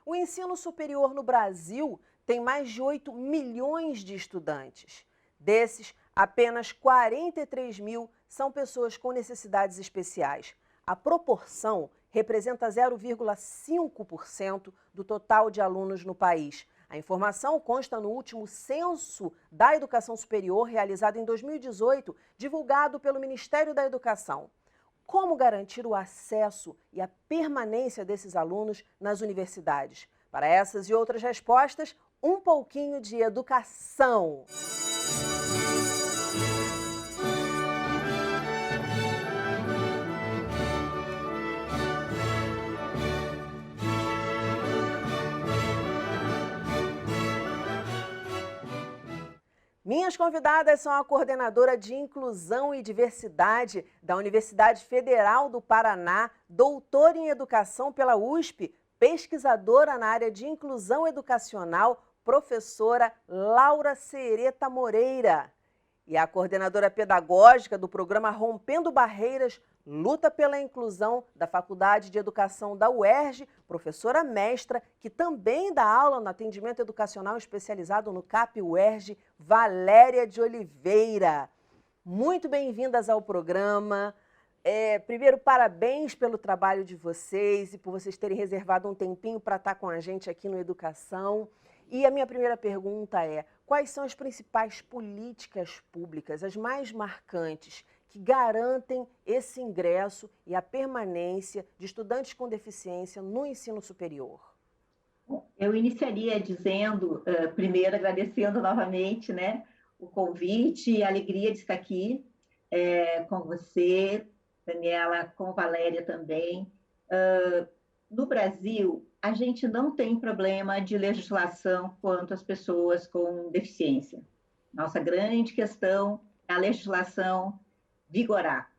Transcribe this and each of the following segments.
O ensino superior no Brasil tem mais de 8 milhões de estudantes. Desses, apenas 43 mil são pessoas com necessidades especiais. A proporção representa 0,5% do total de alunos no país. A informação consta no último censo da educação superior, realizado em 2018, divulgado pelo Ministério da Educação. Como garantir o acesso e a permanência desses alunos nas universidades? Para essas e outras respostas, um pouquinho de educação. Minhas convidadas são a coordenadora de Inclusão e Diversidade da Universidade Federal do Paraná, doutora em Educação pela USP, pesquisadora na área de Inclusão Educacional, professora Laura Sereta Moreira. E a coordenadora pedagógica do programa Rompendo Barreiras, Luta pela Inclusão da Faculdade de Educação da UERJ, professora mestra, que também dá aula no atendimento educacional especializado no CAP UERJ, Valéria de Oliveira. Muito bem-vindas ao programa. Primeiro, parabéns pelo trabalho de vocês e por vocês terem reservado um tempinho para estar com a gente aqui no Educação. E a minha primeira pergunta é: quais são as principais políticas públicas, as mais marcantes, que garantem esse ingresso e a permanência de estudantes com deficiência no ensino superior? Eu iniciaria dizendo, primeiro agradecendo novamente, né, o convite e a alegria de estar aqui com você, Daniela, com Valéria também. No Brasil, a gente não tem problema de legislação quanto às pessoas com deficiência. Nossa grande questão é a legislação vigorar,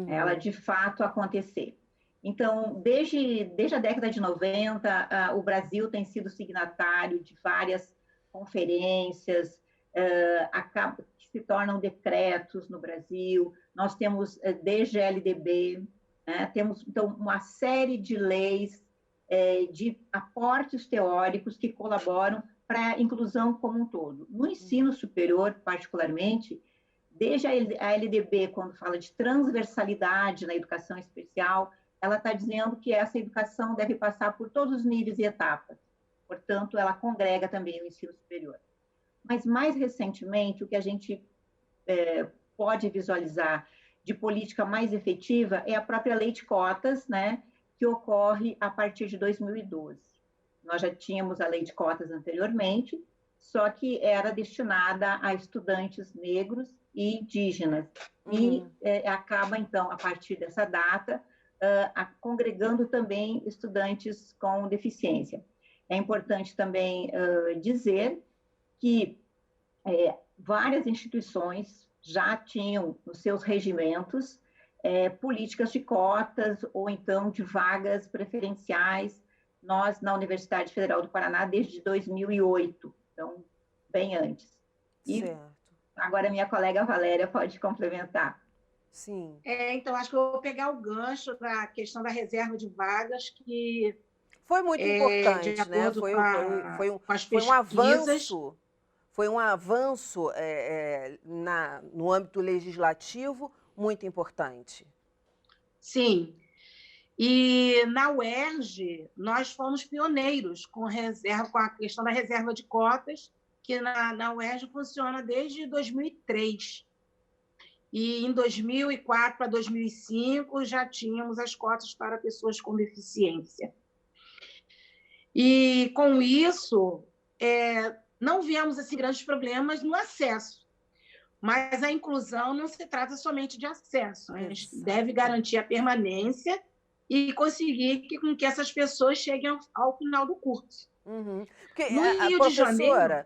ela de fato acontecer. Então, desde a década de 90, o Brasil tem sido signatário de várias conferências, que se tornam decretos no Brasil. Nós temos DGLDB, né? Temos, então, uma série de leis, de aportes teóricos que colaboram para a inclusão como um todo. No ensino superior, particularmente, desde a LDB, quando fala de transversalidade na educação especial, ela está dizendo que essa educação deve passar por todos os níveis e etapas. Portanto, ela congrega também o ensino superior. Mas, mais recentemente, o que a gente pode visualizar de política mais efetiva é a própria lei de cotas, né, que ocorre a partir de 2012. Nós já tínhamos a lei de cotas anteriormente, só que era destinada a estudantes negros e indígenas. E acaba, então, a partir dessa data, congregando também estudantes com deficiência. É importante também dizer que várias instituições já tinham nos seus regimentos políticas de cotas ou então de vagas preferenciais. Nós, na Universidade Federal do Paraná, desde 2008, então, bem antes. E certo. Agora, minha colega Valéria pode complementar. Sim. Então, acho que eu vou pegar o gancho da questão da reserva de vagas, que foi muito importante, de acordo né? com as foi um pesquisas. Foi um avanço no âmbito legislativo muito importante. Sim. E na UERJ, nós fomos pioneiros com a questão da reserva de cotas, que na UERJ funciona desde 2003. E em 2004 para 2005 já tínhamos as cotas para pessoas com deficiência. E com isso, não vemos assim, grandes problemas no acesso. Mas a inclusão não se trata somente de acesso. A gente deve garantir a permanência e conseguir com que essas pessoas cheguem ao final do curso. Porque no Rio de Janeiro,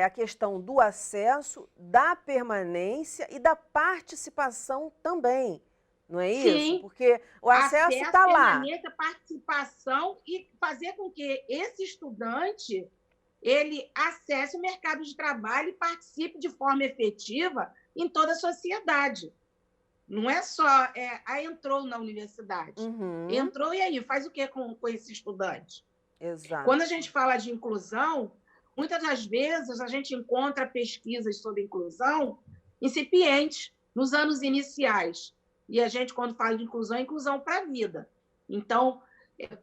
a questão do acesso, da permanência e da participação também, não é isso? Sim, porque o acesso está lá. Permanência, participação e fazer com que esse estudante ele acesse o mercado de trabalho e participe de forma efetiva em toda a sociedade. Não é só entrou na universidade. Entrou e aí, faz o que com esse estudante? Exato. Quando a gente fala de inclusão, muitas das vezes a gente encontra pesquisas sobre inclusão incipientes, nos anos iniciais. E a gente, quando fala de inclusão, é inclusão para a vida. Então,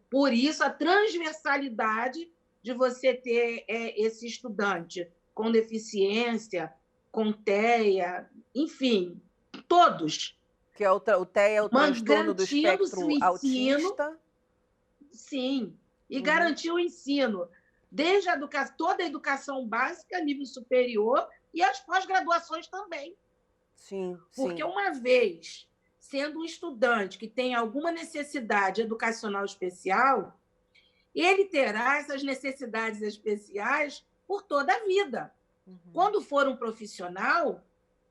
por isso, a transversalidade de você ter esse estudante com deficiência, com TEA, enfim, todos. Que é o TEA, é o transtorno do Garantindo-se espectro o ensino, autista. sim, e garantir o ensino, desde toda a educação básica, nível superior, e as pós-graduações também. Sim, Porque uma vez sendo um estudante que tem alguma necessidade educacional especial, ele terá essas necessidades especiais por toda a vida. Quando for um profissional,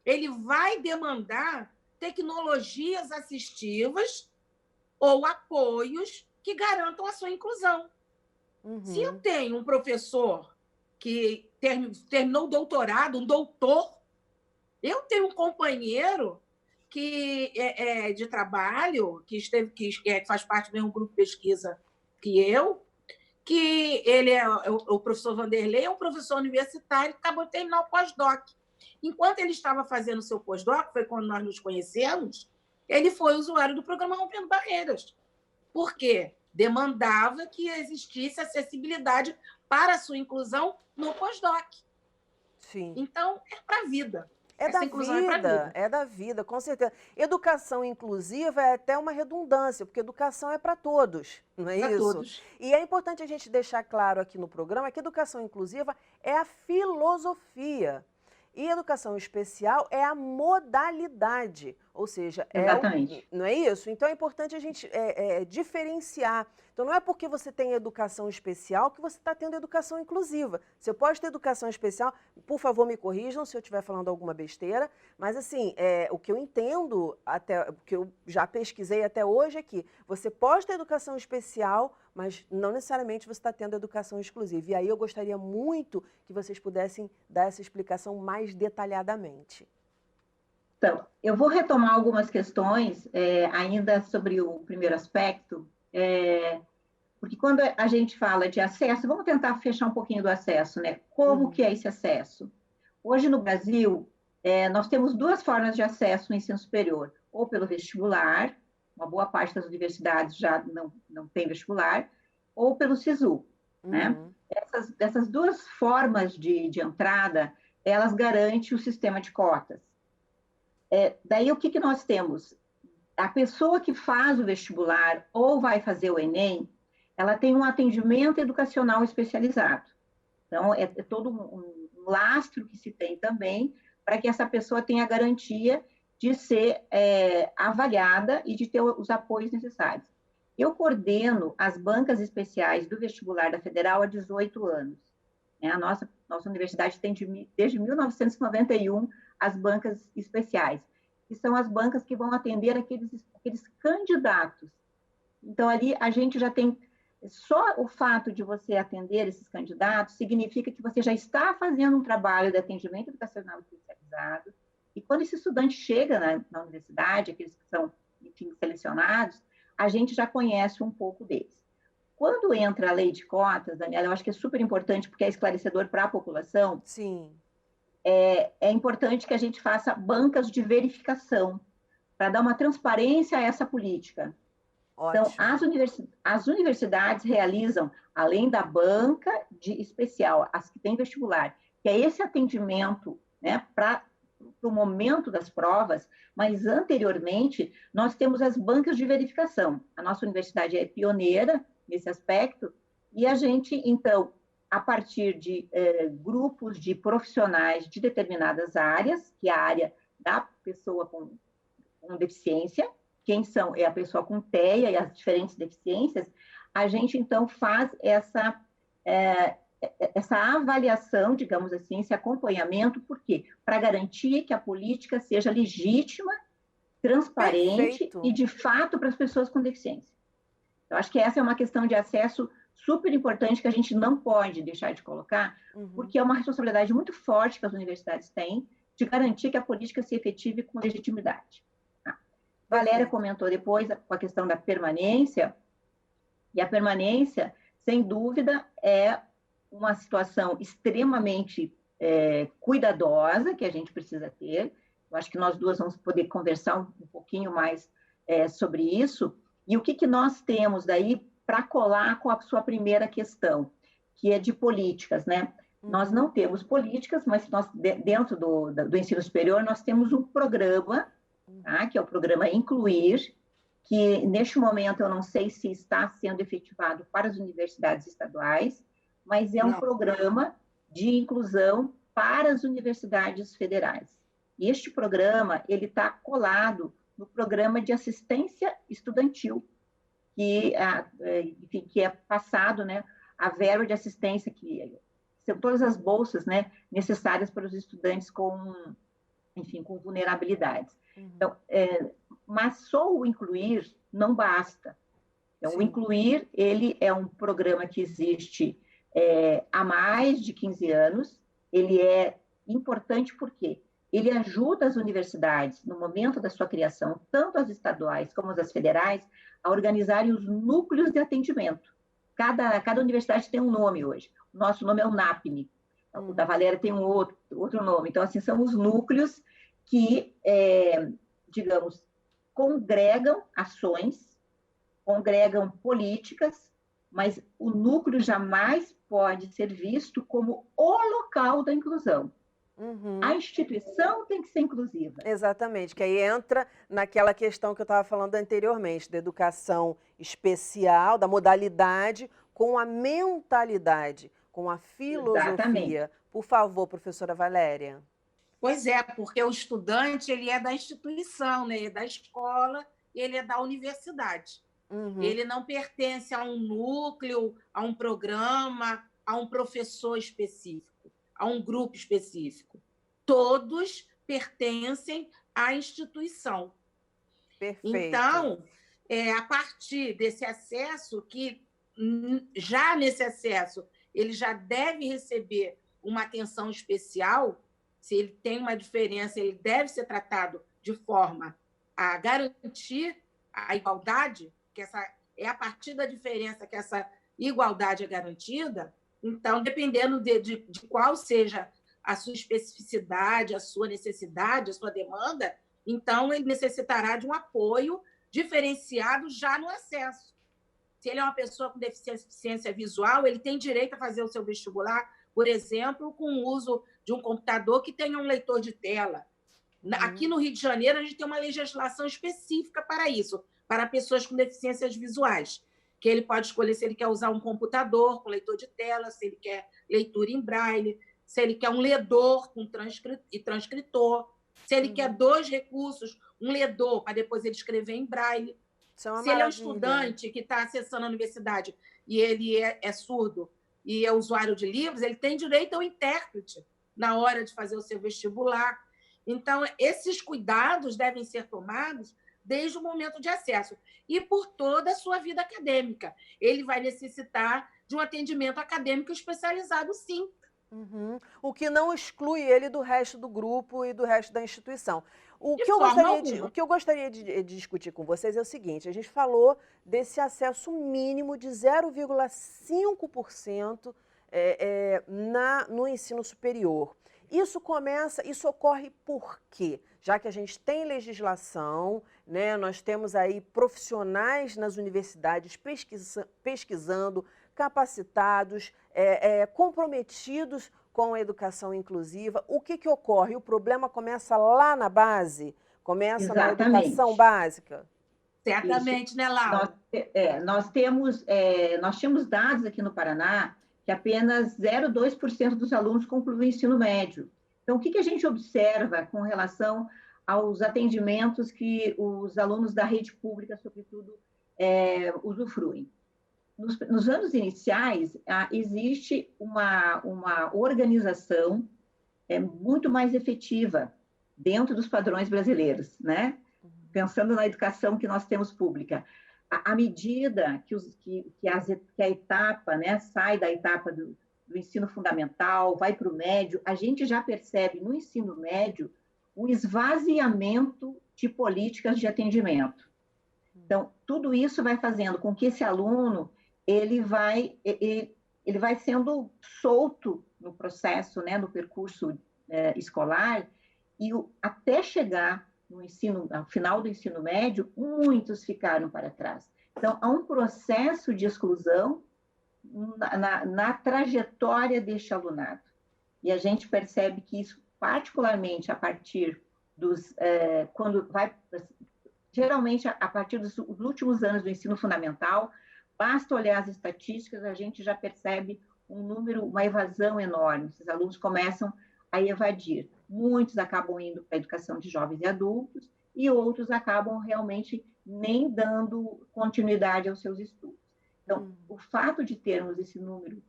ele vai demandar tecnologias assistivas ou apoios que garantam a sua inclusão. Se eu tenho um professor que terminou o doutorado, um doutor, eu tenho um companheiro que é de trabalho, que faz parte do mesmo grupo de pesquisa que ele é o professor Vanderlei, é um professor universitário que acabou de terminar o pós-doc. Enquanto ele estava fazendo o seu pós-doc, foi quando nós nos conhecemos, ele foi usuário do programa Rompendo Barreiras. Por quê? Demandava que existisse acessibilidade para a sua inclusão no pós-doc. Sim. Então, é para a vida. Essa inclusão é para a vida. É da vida, com certeza. Educação inclusiva é até uma redundância, porque educação é para todos, não é isso? Todos. E é importante a gente deixar claro aqui no programa que educação inclusiva é a filosofia. E educação especial é a modalidade, ou seja, não é isso? Então é importante a gente diferenciar. Então não é porque você tem educação especial que você está tendo educação inclusiva. Você pode ter educação especial, por favor me corrijam se eu estiver falando alguma besteira, mas assim, o que eu entendo, o que eu já pesquisei até hoje é que você pode ter educação especial, mas não necessariamente você está tendo educação exclusiva. E aí eu gostaria muito que vocês pudessem dar essa explicação mais detalhadamente. Então, eu vou retomar algumas questões ainda sobre o primeiro aspecto, porque quando a gente fala de acesso, vamos tentar fechar um pouquinho do acesso, né? Como que é esse acesso? Hoje no Brasil, nós temos duas formas de acesso no ensino superior, ou pelo vestibular, uma boa parte das universidades já não tem vestibular, ou pelo SISU, né? Essas duas formas de entrada, elas garantem o sistema de cotas. Daí, o que nós temos? A pessoa que faz o vestibular ou vai fazer o Enem, ela tem um atendimento educacional especializado. Então, é todo um lastro que se tem também para que essa pessoa tenha a garantia de ser avaliada e de ter os apoios necessários. Eu coordeno as bancas especiais do vestibular da Federal há 18 anos. A nossa universidade tem, desde 1991, as bancas especiais, que são as bancas que vão atender aqueles candidatos. Então, ali a gente já tem... Só o fato de você atender esses candidatos significa que você já está fazendo um trabalho de atendimento educacional especializado, e quando esse estudante chega na universidade, aqueles que são, enfim, selecionados, a gente já conhece um pouco deles. Quando entra a lei de cotas, Daniela, eu acho que é super importante, porque é esclarecedor para a população. Sim. É importante que a gente faça bancas de verificação, para dar uma transparência a essa política. Ótimo. Então, as universidades realizam, além da banca de especial, as que têm vestibular, que é esse atendimento, né, para o momento das provas, mas anteriormente nós temos as bancas de verificação. A nossa universidade é pioneira nesse aspecto, e a gente, então, a partir de grupos de profissionais de determinadas áreas, que é a área da pessoa com deficiência, quem são? É a pessoa com TEA e as diferentes deficiências, a gente, então, faz essa avaliação, digamos assim, esse acompanhamento, por quê? Para garantir que a política seja legítima, transparente. Perfeito. E, de fato, para as pessoas com deficiência. Eu acho que essa é uma questão de acesso super importante que a gente não pode deixar de colocar, porque é uma responsabilidade muito forte que as universidades têm de garantir que a política se efetive com legitimidade. Valéria comentou depois com a questão da permanência, e a permanência sem dúvida, é uma situação extremamente cuidadosa que a gente precisa ter. Eu acho que nós duas vamos poder conversar um pouquinho mais sobre isso. E o que nós temos daí para colar com a sua primeira questão, que é de políticas, né? Nós não temos políticas, mas nós, dentro do ensino superior, nós temos um programa, tá? Que é o programa Incluir, que neste momento eu não sei se está sendo efetivado para as universidades estaduais, mas é um programa de inclusão para as universidades federais. E este programa ele está colado no programa de assistência estudantil, que é passado, né, a verba de assistência, que são todas as bolsas, né, necessárias para os estudantes com vulnerabilidades. Então, mas só o Incluir não basta. Então, o Incluir, ele é um programa que existe há mais de 15 anos. Ele é importante porque ele ajuda as universidades, no momento da sua criação, tanto as estaduais como as federais, a organizarem os núcleos de atendimento. Cada universidade tem um nome hoje. O nosso nome é o NAPNE. O da Valéria tem um outro nome. Então, assim, são os núcleos que, digamos, congregam ações, congregam políticas, mas o núcleo jamais pode ser visto como o local da inclusão. A instituição tem que ser inclusiva. Exatamente, que aí entra naquela questão que eu estava falando anteriormente, da educação especial, da modalidade, com a mentalidade, com a filosofia. Exatamente. Por favor, professora Valéria. Pois é, porque o estudante ele é da instituição, né? Ele é da escola, ele é da universidade. Ele não pertence a um núcleo, a um programa, a um professor específico, a um grupo específico. Todos pertencem à instituição. Perfeito. Então, a partir desse acesso, que já nesse acesso ele já deve receber uma atenção especial, se ele tem uma diferença, ele deve ser tratado de forma a garantir a igualdade, que é a partir da diferença que essa igualdade é garantida. Então, dependendo de qual seja a sua especificidade, a sua necessidade, a sua demanda, então ele necessitará de um apoio diferenciado já no acesso. Se ele é uma pessoa com deficiência visual, ele tem direito a fazer o seu vestibular, por exemplo, com o uso de um computador que tenha um leitor de tela. Aqui no Rio de Janeiro, a gente tem uma legislação específica para isso, para pessoas com deficiências visuais, que ele pode escolher se ele quer usar um computador com leitor de tela, se ele quer leitura em braille, se ele quer um ledor com transcritor, se ele quer dois recursos, um ledor para depois ele escrever em braille. Se ele é um estudante que está acessando a universidade e ele é surdo e é usuário de livros, ele tem direito ao intérprete na hora de fazer o seu vestibular. Então, esses cuidados devem ser tomados desde o momento de acesso e por toda a sua vida acadêmica. Ele vai necessitar de um atendimento acadêmico especializado, sim. O que não exclui ele do resto do grupo e do resto da instituição. O que eu gostaria de discutir com vocês é o seguinte: a gente falou desse acesso mínimo de 0,5% no ensino superior. Isso ocorre por quê? Já que a gente tem legislação, né, nós temos aí profissionais nas universidades pesquisando, capacitados, comprometidos com a educação inclusiva. O que ocorre? O problema começa lá na base? Começa Exatamente. Na educação básica? Certamente, isso. Né, Laura? Nós tínhamos dados aqui no Paraná que apenas 0,2% dos alunos concluem o ensino médio. Então, o que a gente observa com relação aos atendimentos que os alunos da rede pública, sobretudo, usufruem? Nos anos iniciais, existe uma organização muito mais efetiva dentro dos padrões brasileiros, né? Pensando na educação que nós temos pública. À medida que a etapa, né, sai da etapa do ensino fundamental, vai para o médio, a gente já percebe no ensino médio um esvaziamento de políticas de atendimento. Então, tudo isso vai fazendo com que esse aluno ele vai sendo solto no processo, né, no percurso escolar, e até chegar no ensino, ao final do ensino médio, muitos ficaram para trás. Então, há um processo de exclusão na trajetória deste alunado. E a gente percebe que isso, particularmente a partir dos... geralmente, a partir dos últimos anos do ensino fundamental, basta olhar as estatísticas, a gente já percebe uma evasão enorme. Esses alunos começam a evadir. Muitos acabam indo para a educação de jovens e adultos, e outros acabam realmente nem dando continuidade aos seus estudos. Então, o fato de termos esse número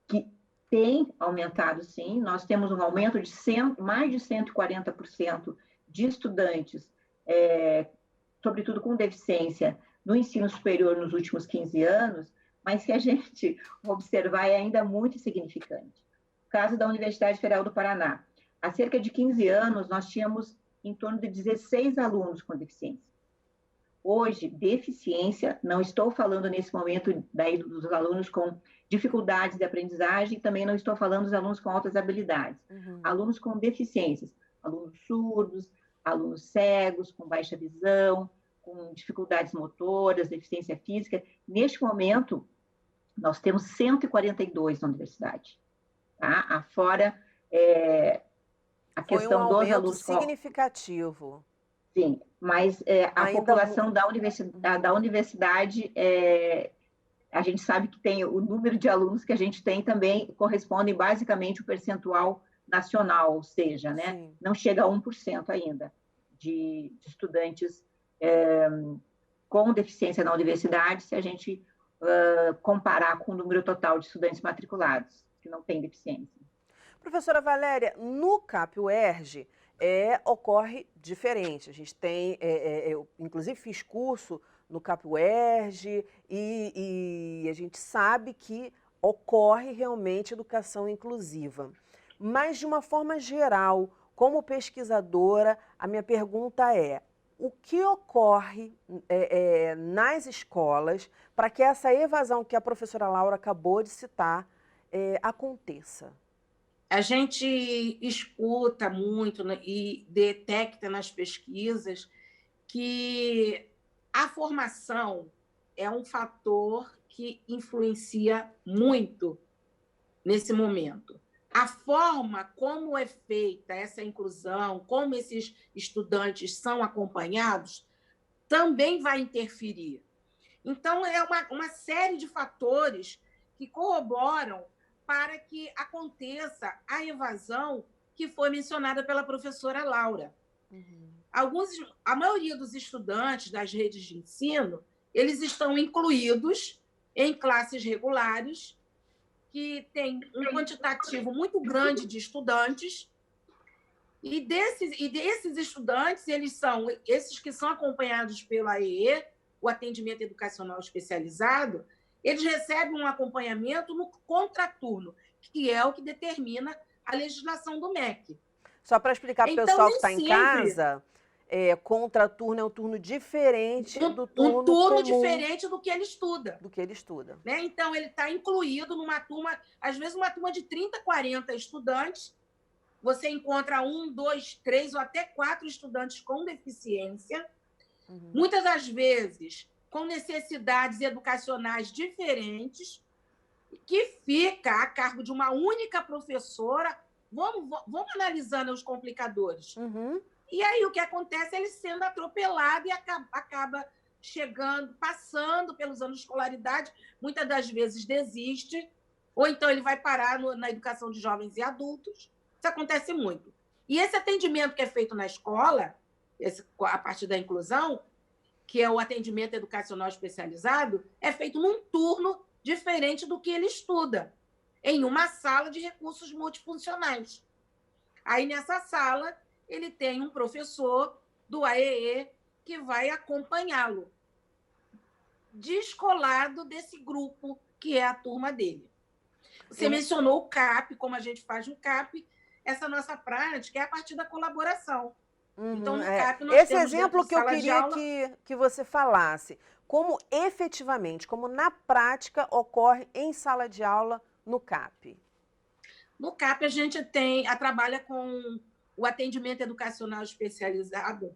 que tem aumentado, sim, nós temos um aumento de mais de 140% de estudantes, sobretudo com deficiência, no ensino superior nos últimos 15 anos, mas se a gente observar, é ainda muito insignificante. O caso da Universidade Federal do Paraná. Há cerca de 15 anos, nós tínhamos em torno de 16 alunos com deficiência. Hoje, deficiência, não estou falando nesse momento daí dos alunos com dificuldades de aprendizagem, também não estou falando dos alunos com altas habilidades. Alunos com deficiências, alunos surdos, alunos cegos, com baixa visão, com dificuldades motoras, deficiência física. Neste momento, nós temos 142 na universidade. Tá? Afora a questão dos alunos significativo. Sim, mas a população da universidade, a gente sabe que tem o número de alunos que a gente tem também corresponde basicamente ao percentual nacional, ou seja, né, não chega a 1% ainda de estudantes com deficiência na universidade, se a gente comparar com o número total de estudantes matriculados que não têm deficiência. Professora Valéria, no CAP-UERJ, ocorre diferente. A gente tem, eu inclusive fiz curso no CAP-UERJ e a gente sabe que ocorre realmente educação inclusiva. Mas, de uma forma geral, como pesquisadora, a minha pergunta é: o que ocorre nas escolas para que essa evasão que a professora Laura acabou de citar aconteça? A gente escuta muito, né, e detecta nas pesquisas que a formação é um fator que influencia muito nesse momento. A forma como é feita essa inclusão, como esses estudantes são acompanhados, também vai interferir. Então, é uma série de fatores que corroboram para que aconteça a evasão que foi mencionada pela professora Laura. A maioria dos estudantes das redes de ensino, eles estão incluídos em classes regulares, que tem um quantitativo muito grande de estudantes, e desses estudantes, eles são esses que são acompanhados pelo AEE, o atendimento educacional especializado, eles recebem um acompanhamento no contraturno, que é o que determina a legislação do MEC. Só para explicar para o pessoal que está em casa, contraturno é um turno diferente do turno um turno comum, diferente do que ele estuda. Né? Então, ele está incluído numa turma, às vezes uma turma de 30, 40 estudantes, você encontra 1, 2, 3 ou até 4 estudantes com deficiência, muitas das vezes com necessidades educacionais diferentes, que fica a cargo de uma única professora. Vamos analisando os complicadores. E aí o que acontece é ele sendo atropelado e acaba chegando, passando pelos anos de escolaridade, muitas das vezes desiste, ou então ele vai parar na educação de jovens e adultos. Isso acontece muito. E esse atendimento que é feito na escola, a partir da inclusão, que é o atendimento educacional especializado, é feito num turno diferente do que ele estuda, em uma sala de recursos multifuncionais. Aí, nessa sala, ele tem um professor do AEE que vai acompanhá-lo, descolado desse grupo que é a turma dele. Você mencionou o CAP, como a gente faz no CAP, essa nossa prática é a partir da colaboração. Então, no CAP, nós esse temos exemplo que eu queria que você falasse. como efetivamente, como na prática ocorre em sala de aula no CAP? No CAP, a gente trabalha com o atendimento educacional especializado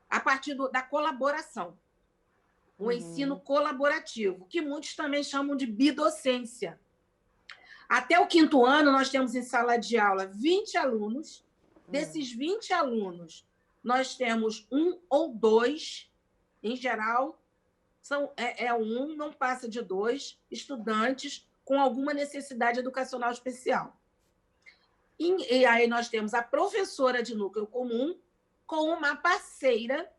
a partir da colaboração, o ensino colaborativo, que muitos também chamam de bidocência. Até o 5º ano, nós temos em sala de aula 20 alunos. Desses 20 alunos, nós temos 1 ou 2, em geral, não passa de 2 estudantes com alguma necessidade educacional especial. E aí nós temos a professora de núcleo comum com uma parceira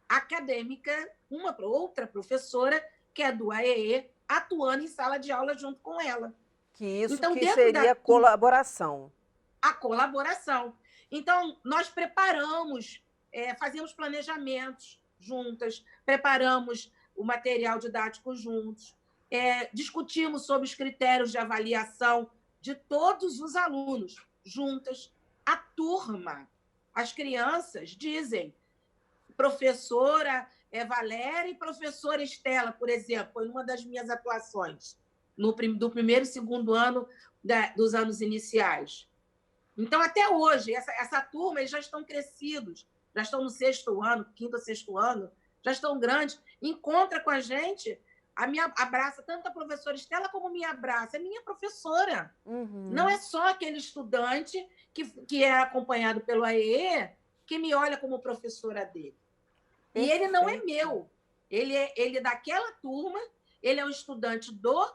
acadêmica, uma outra professora, que é do AEE, atuando em sala de aula junto com ela. Que isso então, que seria colaboração. A colaboração. Então, nós preparamos, fazemos planejamentos juntas, preparamos o material didático juntos, discutimos sobre os critérios de avaliação de todos os alunos juntas. A turma, as crianças dizem, professora Valéria e professora Estela, por exemplo, foi uma das minhas atuações do 1º e 2º ano dos anos iniciais. Então, até hoje, essa turma, eles já estão crescidos, já estão no 6º ano, 5º ou 6º ano, já estão grandes, encontra com a gente, abraça tanto a professora Estela como me abraça, é minha professora. Não é só aquele estudante que é acompanhado pelo AEE que me olha como professora dele. E ele não é meu, ele é daquela turma, ele é um estudante do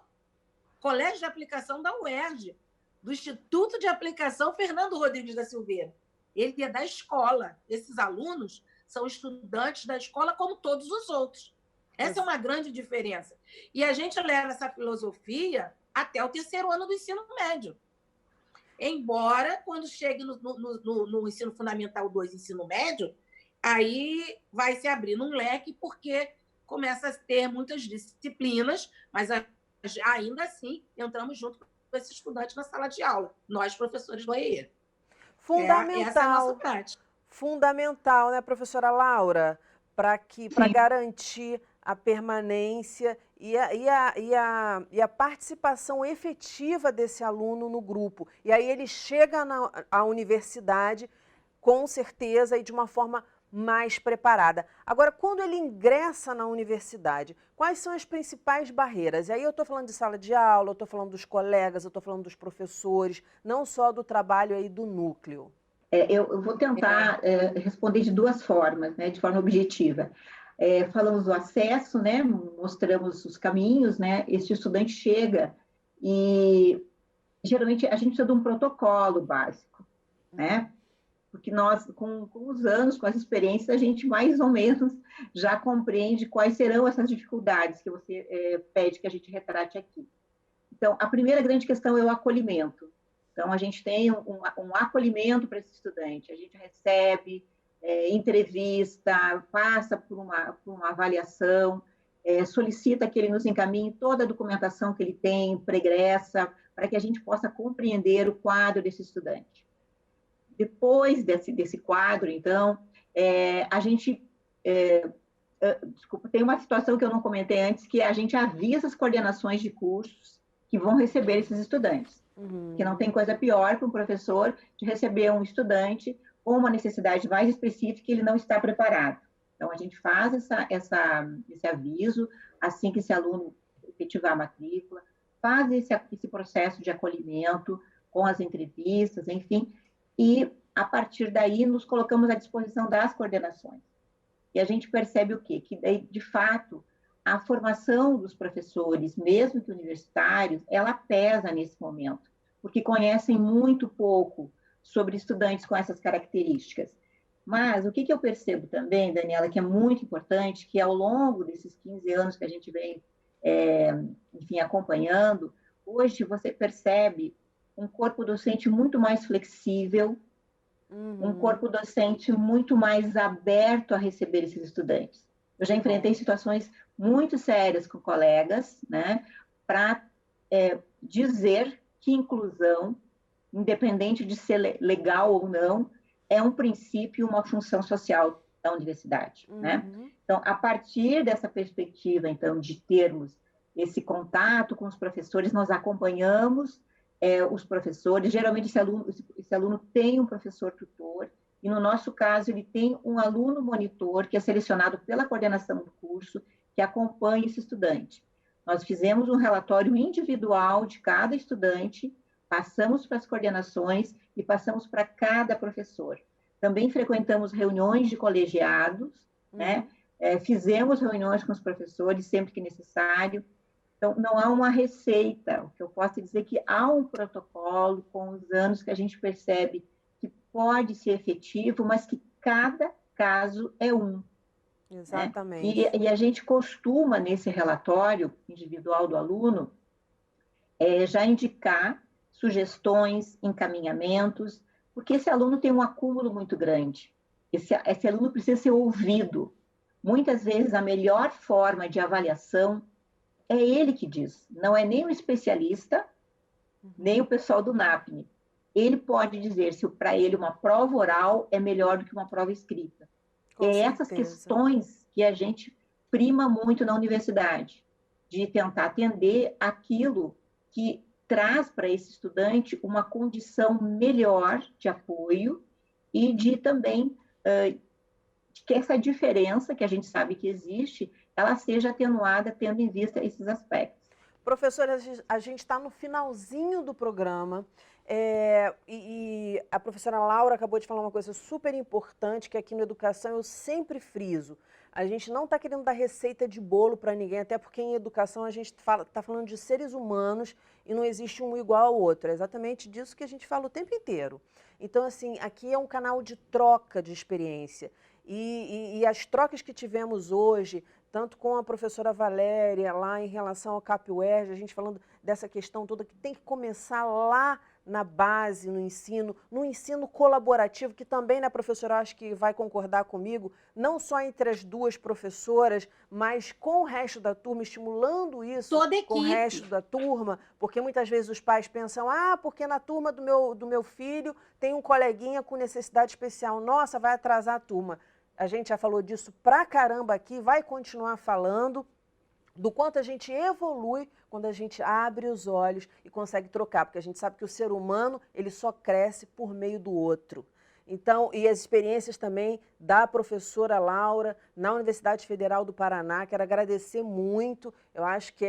Colégio de Aplicação da UERJ, do Instituto de Aplicação Fernando Rodrigues da Silveira. Ele é da escola. Esses alunos são estudantes da escola como todos os outros. Essa é uma grande diferença. E a gente leva essa filosofia até o 3º ano do ensino médio. Embora, quando chegue no ensino fundamental 2, ensino médio, aí vai se abrindo um leque, porque começa a ter muitas disciplinas, mas ainda assim entramos junto com esse estudante na sala de aula, nós, professores do AEE. Fundamental. Essa é a nossa prática. Fundamental, né, professora Laura? Para garantir a permanência e a participação efetiva desse aluno no grupo. E aí ele chega à universidade, com certeza, e de uma forma mais preparada. Agora, quando ele ingressa na universidade, quais são as principais barreiras? E aí eu estou falando de sala de aula, eu estou falando dos colegas, eu estou falando dos professores, não só do trabalho aí do núcleo. Eu vou tentar responder de 2 formas, né, de forma objetiva. Falamos do acesso, né, mostramos os caminhos, né, esse estudante chega e, geralmente, a gente precisa de um protocolo básico, né? Porque nós, com os anos, com as experiências, a gente mais ou menos já compreende quais serão essas dificuldades que você pede que a gente retrate aqui. Então, a primeira grande questão é o acolhimento. Então, a gente tem um acolhimento para esse estudante, a gente recebe, entrevista, passa por uma avaliação, solicita que ele nos encaminhe toda a documentação que ele tem, pregressa, para que a gente possa compreender o quadro desse estudante. Depois desse quadro, então, a gente... desculpa, tem uma situação que eu não comentei antes, que a gente avisa as coordenações de cursos que vão receber esses estudantes. Que não tem coisa pior para um professor de receber um estudante com uma necessidade mais específica que ele não está preparado. Então, a gente faz esse aviso, assim que esse aluno efetivar a matrícula, faz esse processo de acolhimento com as entrevistas, enfim, e, a partir daí, nos colocamos à disposição das coordenações. E a gente percebe o quê? Que, daí, de fato, a formação dos professores, mesmo que universitários, ela pesa nesse momento, porque conhecem muito pouco sobre estudantes com essas características. Mas o que eu percebo também, Daniela, que é muito importante, que ao longo desses 15 anos que a gente vem, enfim, acompanhando, hoje você percebe um corpo docente muito mais flexível, um corpo docente muito mais aberto a receber esses estudantes. Eu já enfrentei situações muito sérias com colegas, né, para dizer que inclusão, independente de ser legal ou não, é um princípio, uma função social da universidade, né? Uhum. Então, a partir dessa perspectiva, então, de termos esse contato com os professores, nós acompanhamos os professores. Geralmente, esse aluno tem um professor tutor, e no nosso caso, ele tem um aluno monitor, que é selecionado pela coordenação do curso, que acompanha esse estudante. Nós fizemos um relatório individual de cada estudante, passamos para as coordenações e passamos para cada professor. Também frequentamos reuniões de colegiados, né? Fizemos reuniões com os professores sempre que necessário. Então, não há uma receita. O que eu posso dizer é que há um protocolo com os anos que a gente percebe que pode ser efetivo, mas que cada caso é um. Exatamente. Né? E a gente costuma, nesse relatório individual do aluno, já indicar sugestões, encaminhamentos, porque esse aluno tem um acúmulo muito grande. Esse aluno precisa ser ouvido. Muitas vezes, a melhor forma de avaliação é ele que diz, não é nem o especialista, nem o pessoal do NAPNE. Ele pode dizer se para ele uma prova oral é melhor do que uma prova escrita. Essas questões que a gente prima muito na universidade, de tentar atender aquilo que traz para esse estudante uma condição melhor de apoio e de também que essa diferença que a gente sabe que existe, ela seja atenuada tendo em vista esses aspectos. Professora, a gente está no finalzinho do programa e a professora Laura acabou de falar uma coisa super importante, que aqui no Educação eu sempre friso. A gente não está querendo dar receita de bolo para ninguém, até porque em educação a gente está falando de seres humanos e não existe um igual ao outro. É exatamente disso que a gente fala o tempo inteiro. Então, assim, aqui é um canal de troca de experiência. E as trocas que tivemos hoje, tanto com a professora Valéria, lá em relação ao CapUERJ, a gente falando dessa questão toda que tem que começar lá na base, no ensino colaborativo, que também, né, professora, acho que vai concordar comigo, não só entre as duas professoras, mas com o resto da turma, estimulando isso com o resto da turma, porque muitas vezes os pais pensam, porque na turma do meu filho tem um coleguinha com necessidade especial, nossa, vai atrasar a turma. A gente já falou disso pra caramba aqui, vai continuar falando do quanto a gente evolui quando a gente abre os olhos e consegue trocar, porque a gente sabe que o ser humano, ele só cresce por meio do outro. Então, e as experiências também da professora Laura na Universidade Federal do Paraná, quero agradecer muito, eu acho que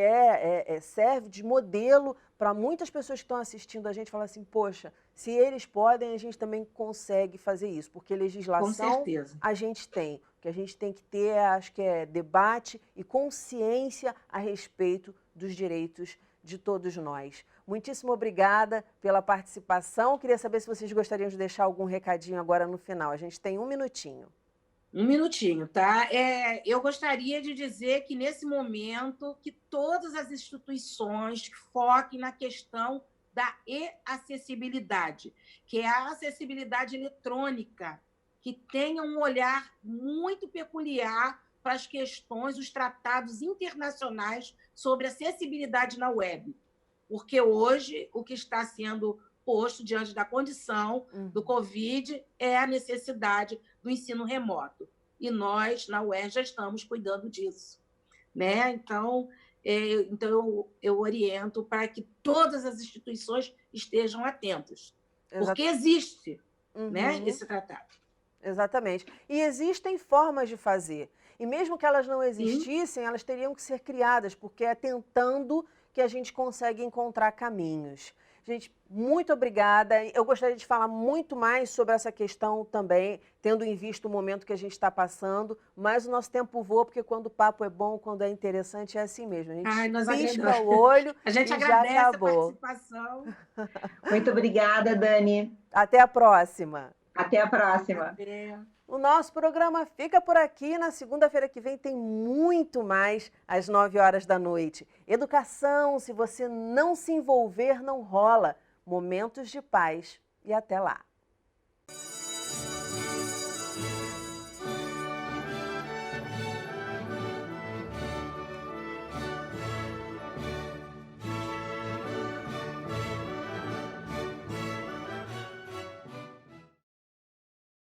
serve de modelo para muitas pessoas que estão assistindo a gente, falar assim, poxa, se eles podem, a gente também consegue fazer isso, porque legislação a gente tem. O que a gente tem que ter, acho que é debate e consciência a respeito dos direitos de todos nós. Muitíssimo obrigada pela participação. Queria saber se vocês gostariam de deixar algum recadinho agora no final. A gente tem um minutinho. Um minutinho, tá? Eu gostaria de dizer que, nesse momento, que todas as instituições foquem na questão da e-acessibilidade, que é a acessibilidade eletrônica, que tenha um olhar muito peculiar para as questões, os tratados internacionais sobre acessibilidade na web. Porque hoje o que está sendo posto diante da condição do Covid é a necessidade do ensino remoto. E nós, na UERJ, já estamos cuidando disso. Né? Então, eu oriento para que todas as instituições estejam atentas. Porque existe né, esse tratado. Exatamente. E existem formas de fazer. E mesmo que elas não existissem, elas teriam que ser criadas, porque é tentando que a gente consegue encontrar caminhos. Gente, muito obrigada. Eu gostaria de falar muito mais sobre essa questão também, tendo em vista o momento que a gente está passando, mas o nosso tempo voa, porque quando o papo é bom, quando é interessante, é assim mesmo. A gente pisca o olho a gente e agradece já acabou. A participação. Muito obrigada, Dani. Até a próxima. Até a próxima. O nosso programa fica por aqui. Na segunda-feira que vem tem muito mais às 9 horas da noite. Educação, se você não se envolver, não rola. Momentos de paz. E até lá.